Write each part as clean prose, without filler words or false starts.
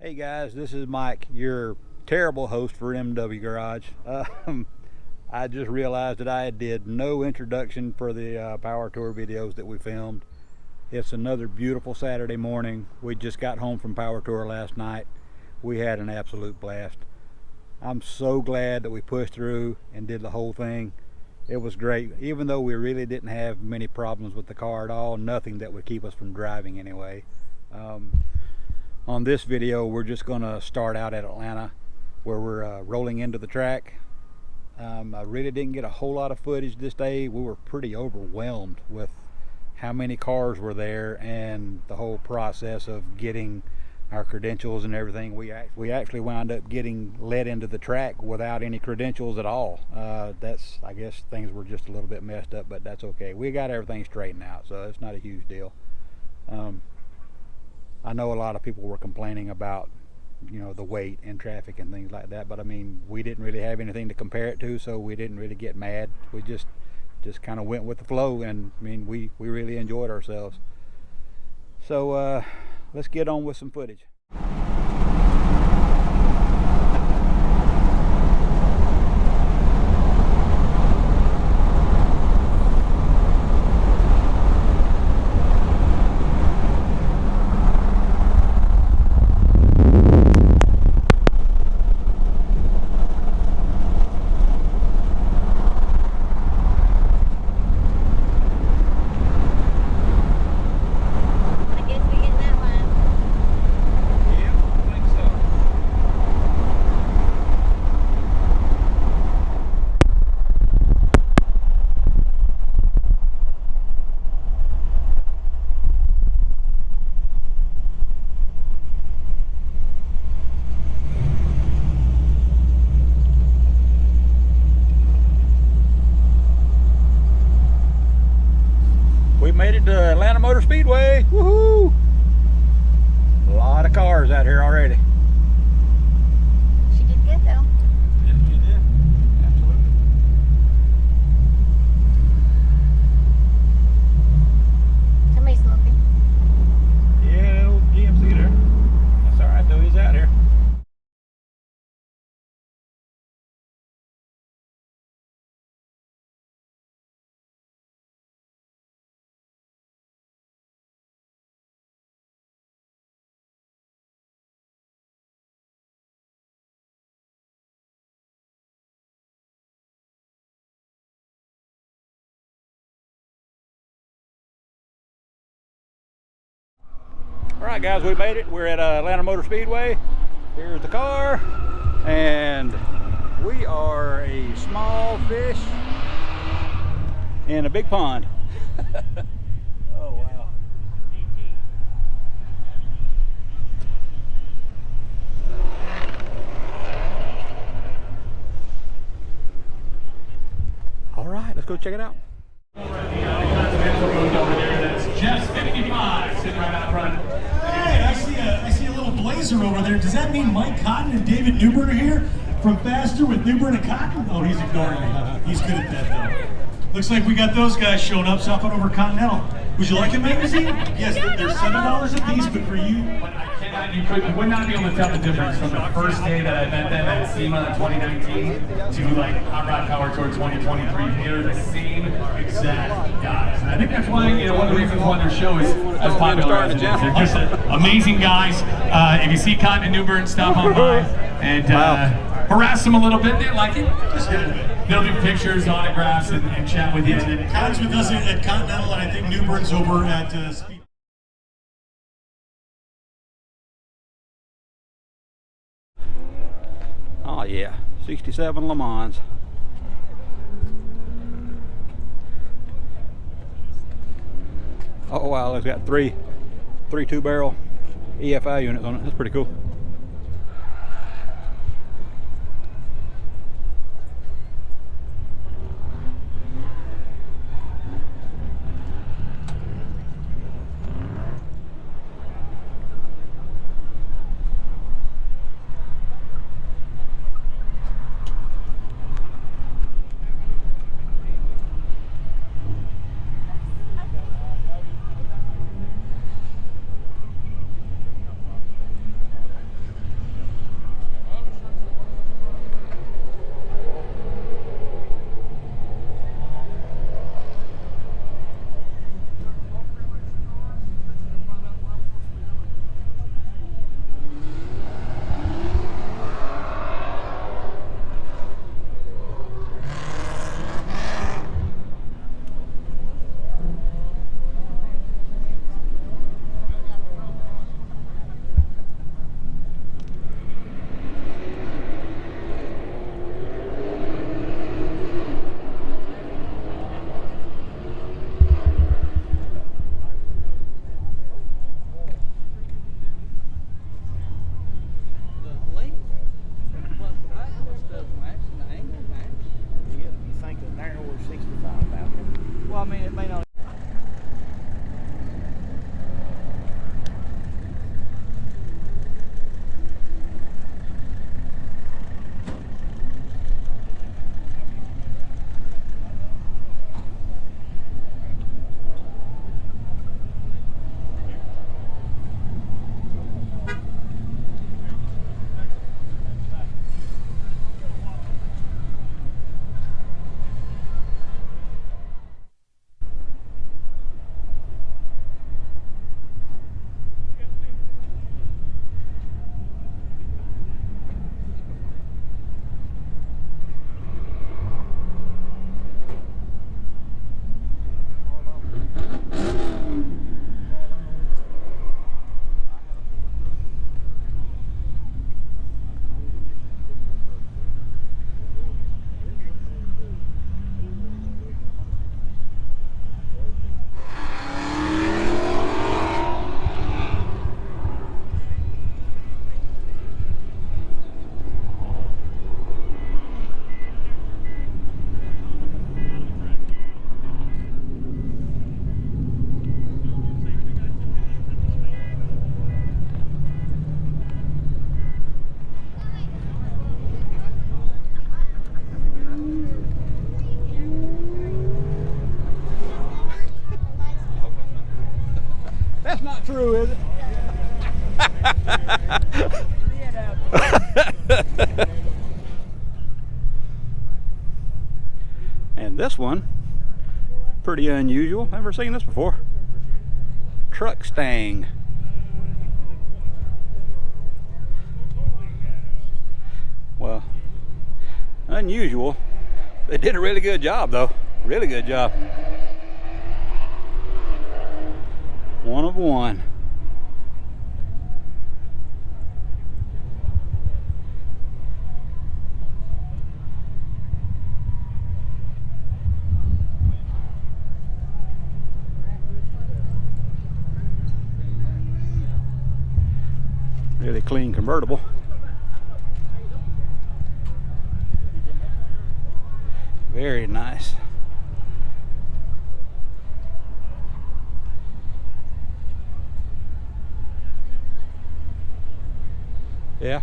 Hey guys, this is Mike, your terrible host for MW Garage. I just realized that I did no introduction for the Power Tour videos that we filmed. It's another beautiful Saturday morning. We just got home from Power Tour last night. We had an absolute blast. I'm so glad that we pushed through and did the whole thing. It was great, even though we really didn't have many problems with the car at all. Nothing that would keep us from driving anyway. On this video, we're just going to start out at Atlanta, where we're rolling into the track. I really didn't get a whole lot of footage this day. We were pretty overwhelmed with how many cars were there and the whole process of getting our credentials and everything. We actually wound up getting led into the track without any credentials at all. I guess things were just a little bit messed up, but that's okay. We got everything straightened out, so it's not a huge deal. I know a lot of people were complaining about, you know, the wait in traffic and things like that, but I mean, we didn't really have anything to compare it to, so we didn't really get mad. We just kind of went with the flow, and I mean, we really enjoyed ourselves. So let's get on with some footage. We made it to Atlanta Motor Speedway. Woohoo! A lot of cars out here already. She did good though. Yeah, she did. Absolutely. Somebody's smoking. Yeah, old GMC there. That's all right though, he's out here. All right, guys, we made it. We're at Atlanta Motor Speedway. Here's the car, and we are a small fish in a big pond. Oh, wow. All right, let's go check it out. Jeff's 55 sitting right out front. Hey, I see a little blazer over there. Does that mean Mike Cotton and David Newbern are here from Faster with Newbern and Cotton? Oh, he's ignoring me. He's good at that, though. Looks like we got those guys showing up, stopping over Continental. Would you like a magazine? Yes, they're $7 a piece, but for you... You would not be able to tell the difference from the first day that I met them at SEMA in 2019 to like Hot Rod Power Tour 2023. They're the same exact guys. And I think that's why, you know, one of the reasons why their show is as popular as it is. They're just amazing guys. If you see Cotton and Newbern, stop on by and harass them a little bit. They like it. Just a little bit. They'll do pictures, autographs, and chat with you. Cotton's with us at Continental, and I think Newbern's over at Speedway. Oh yeah, 67 Le Mans. Oh wow, it's got three 2-barrel EFI units on it. That's pretty cool. pretty unusual. Never seen this before. Truck stang. Well, unusual. They did a really good job though. Really good job. One of one. Really clean convertible. Very nice. Yeah.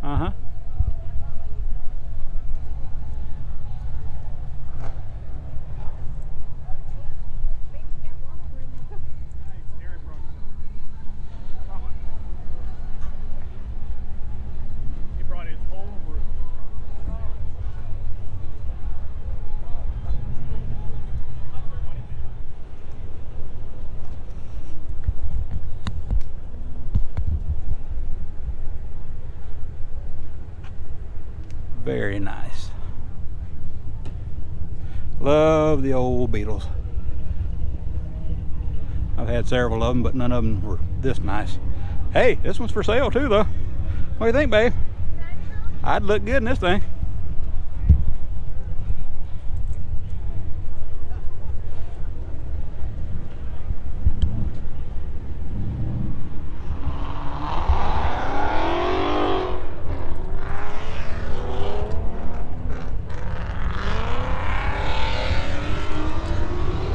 Uh-huh. He brought his whole room. Very nice. Love the old Beetles. I've had several of them, but none of them were this nice. Hey, this one's for sale too, though. What do you think, babe? I'd look good in this thing.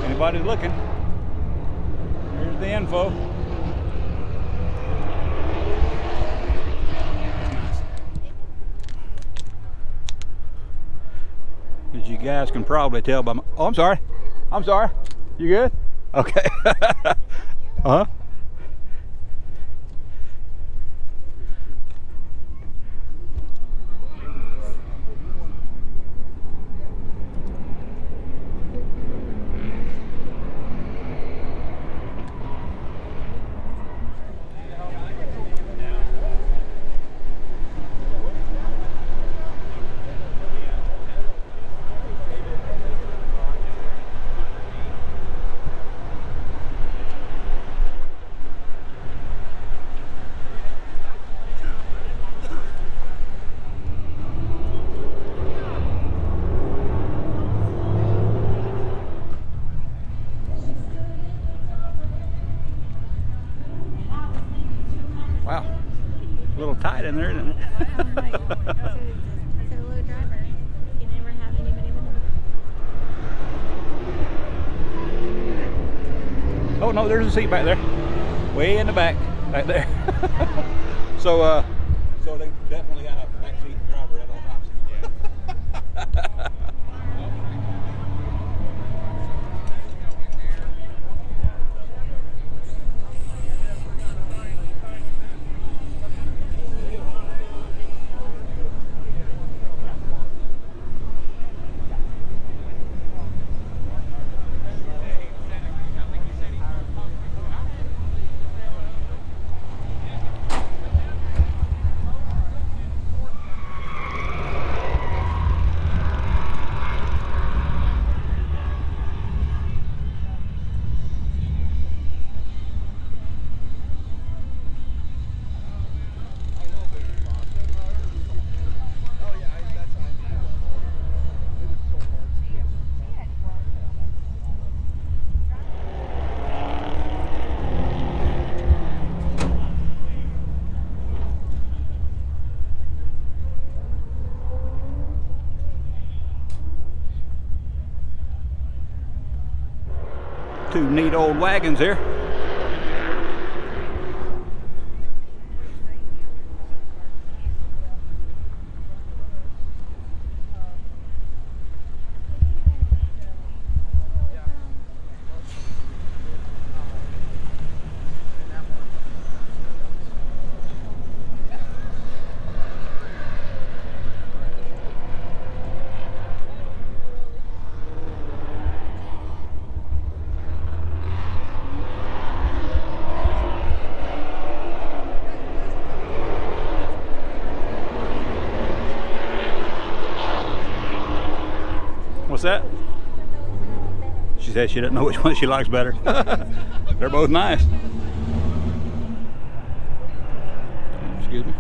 Anybody's looking, here's the info. As you guys can probably tell by my, oh, I'm sorry. I'm sorry. You good? Okay. Uh-huh. Wow, a little tight in there, isn't it? So low driver. You never have anybody with him. Oh no, there's a seat back there. Way in the back, right there. So they definitely got a backseat driver at all times. two neat old wagons here. What's that? She said she doesn't know which one she likes better. They're both nice. Excuse me.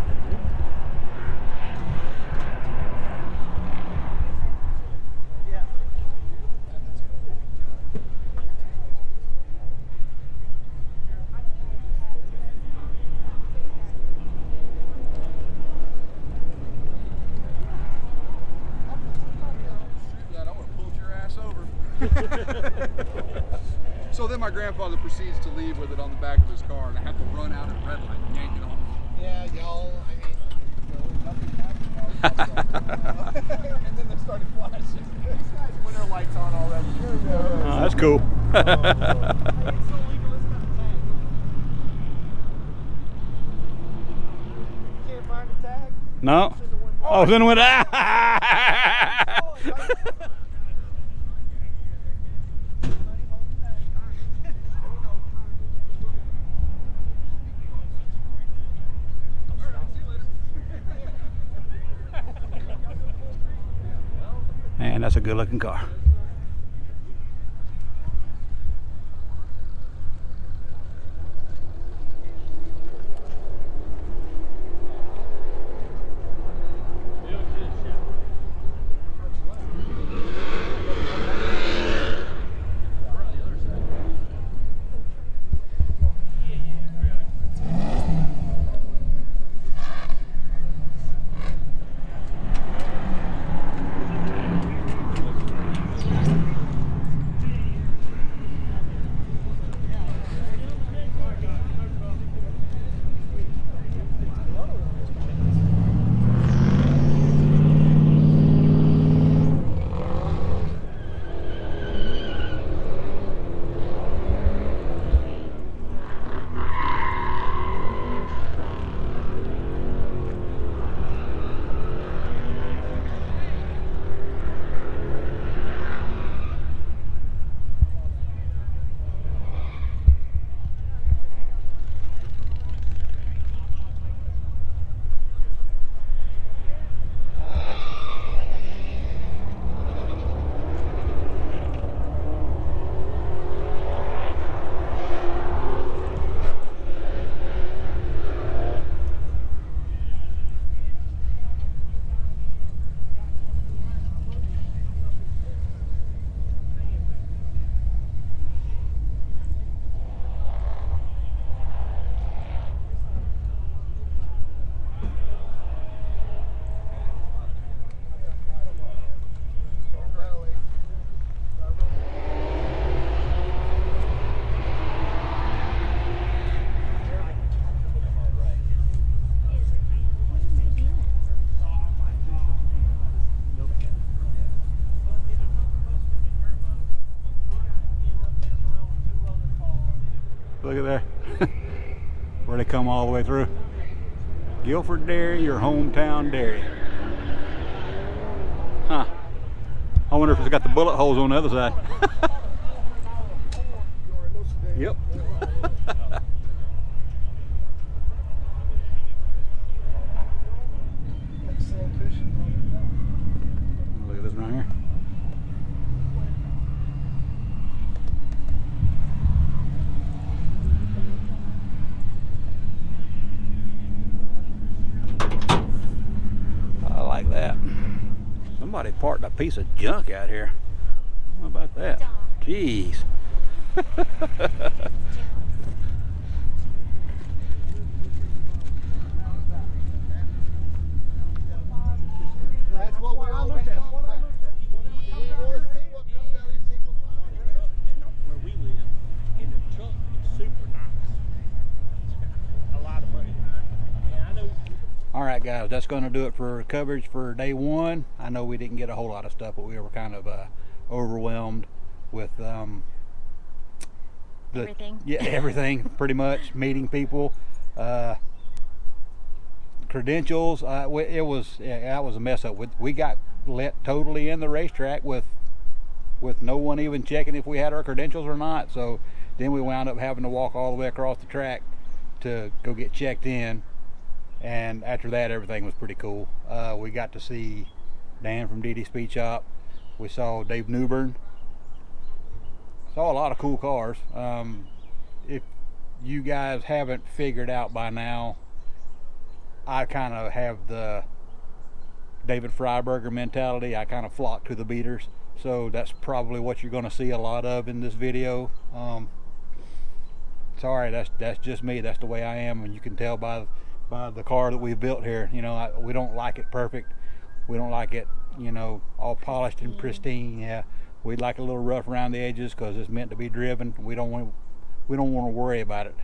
So then my grandfather proceeds to leave with it on the back of his car, and I have to run out at red light and yank it off. Yeah, y'all, I mean, nothing happened. And then they started flashing. These guys, when their lights on already. Oh, that's cool. Can't find a tag? No. Oh, then went Man, that's a good looking car. Look at there. Where they come all the way through. Guilford Dairy, your hometown dairy. Huh. I wonder if it's got the bullet holes on the other side. Yep. Look at this right here. I like that. Somebody parked a piece of junk out here. How about that? Jeez. That's what we all look at. Where we live. All right, guys, that's going to do it for coverage for day one. I know we didn't get a whole lot of stuff, but we were kind of overwhelmed with Everything. Yeah, everything pretty much. Meeting people, credentials. That was a mess up. We got let totally in the racetrack with no one even checking if we had our credentials or not. So then we wound up having to walk all the way across the track to go get checked in. And after that, everything was pretty cool. We got to see Dan from DD Speed Shop. We saw Dave Newbern. Saw a lot of cool cars. If you guys haven't figured out by now, I kind of have the David Freiberger mentality. I kind of flock to the beaters. So that's probably what you're going to see a lot of in this video. Sorry, that's just me. That's the way I am, and you can tell by the car that we've built here. You know, we don't like it perfect. We don't like it, you know, all polished and pristine. Yeah, we'd like a little rough around the edges because it's meant to be driven. We don't want to worry about it.